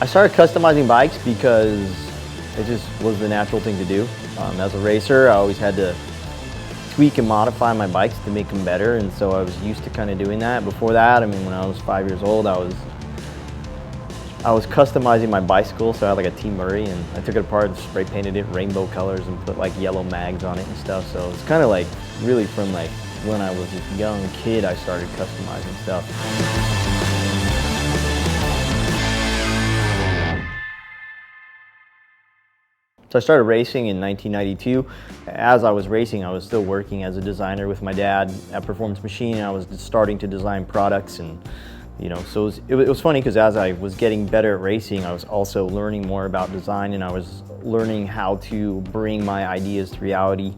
started customizing bikes because it just was the natural thing to do. As a racer, I always had to tweak and modify my bikes to make them better, and so I was used to kind of doing that. Before that, I mean, when I was 5 years old, I was customizing my bicycle, so I had like a T Murray, and I took it apart and spray painted it rainbow colors and put like yellow mags on it and stuff. So it's kind of like really from like when I was a young kid, I started customizing stuff. So I started racing in 1992. As I was racing, I was still working as a designer with my dad at Performance Machine. I was starting to design products, and so it was funny because as I was getting better at racing, I was also learning more about design, and I was learning how to bring my ideas to reality,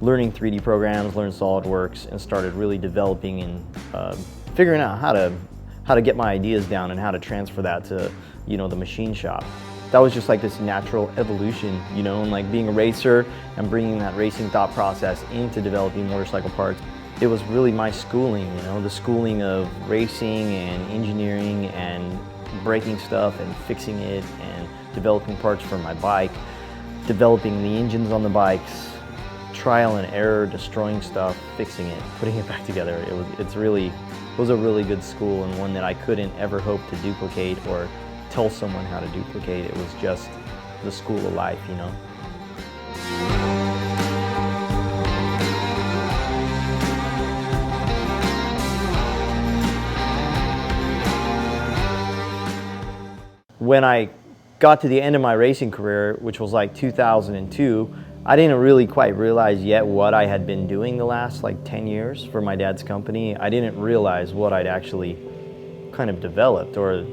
learning 3D programs, learned SolidWorks, and started really developing and figuring out how to get my ideas down and how to transfer that to the machine shop. That was just like this natural evolution, and like being a racer and bringing that racing thought process into developing motorcycle parts. It was really my schooling, the schooling of racing and engineering and breaking stuff and fixing it and developing parts for my bike, developing the engines on the bikes, trial and error, destroying stuff, fixing it, putting it back together. It was a really good school, and one that I couldn't ever hope to duplicate or tell someone how to duplicate. It was just the school of life, When I got to the end of my racing career, which was like 2002, I didn't really quite realize yet what I had been doing the last like 10 years for my dad's company. I didn't realize what I'd actually kind of developed, or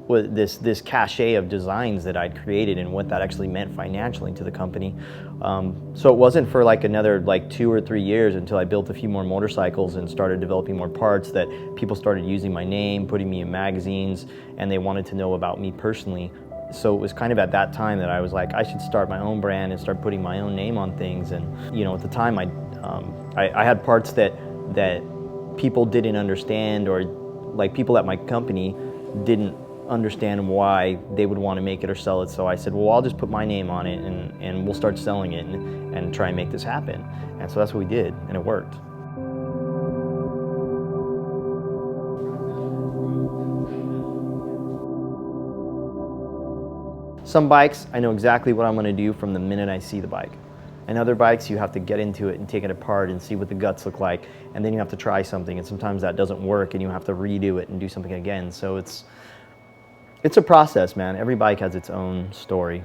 what this cachet of designs that I'd created and what that actually meant financially to the company. So it wasn't for like another like 2 or 3 years until I built a few more motorcycles and started developing more parts that people started using my name, putting me in magazines, and they wanted to know about me personally. So it was kind of at that time that I was like, I should start my own brand and start putting my own name on things. And at the time I had parts that people didn't understand, or like people at my company didn't understand why they would want to make it or sell it. So I said, well, I'll just put my name on it and we'll start selling it and try and make this happen. And so that's what we did, and it worked. Some bikes, I know exactly what I'm going to do from the minute I see the bike. And other bikes, you have to get into it and take it apart and see what the guts look like, and then you have to try something, and sometimes that doesn't work and you have to redo it and do something again. So it's a process, man. Every bike has its own story.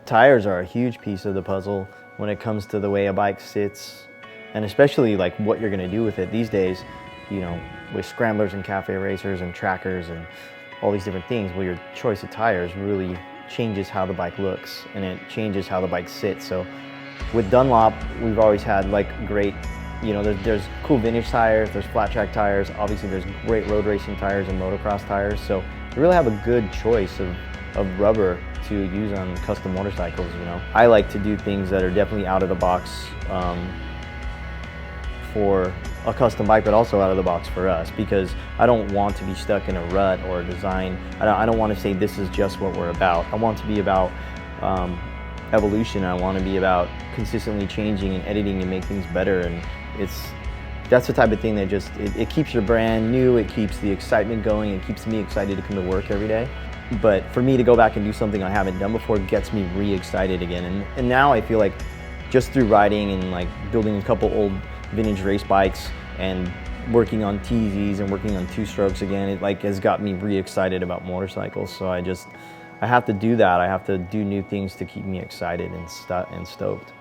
Tires are a huge piece of the puzzle when it comes to the way a bike sits, and especially like what you're gonna do with it these days, with scramblers and cafe racers and trackers and all these different things. Well, your choice of tires really changes how the bike looks, and it changes how the bike sits. So with Dunlop, we've always had like great, there's cool vintage tires, there's flat track tires, obviously there's great road racing tires and motocross tires. So we really have a good choice of rubber to use on custom motorcycles, I like to do things that are definitely out of the box for a custom bike, but also out of the box for us, because I don't want to be stuck in a rut or a design. I don't want to say this is just what we're about. I want to be about evolution. I want to be about consistently changing and editing and make things better, and that's the type of thing that just, it keeps your brand new, it keeps the excitement going, it keeps me excited to come to work every day. But for me to go back and do something I haven't done before gets me re-excited again. And now I feel like just through riding and like building a couple old vintage race bikes and working on TZs and working on two-strokes again, it like has got me re-excited about motorcycles. So I have to do that. I have to do new things to keep me excited and stoked.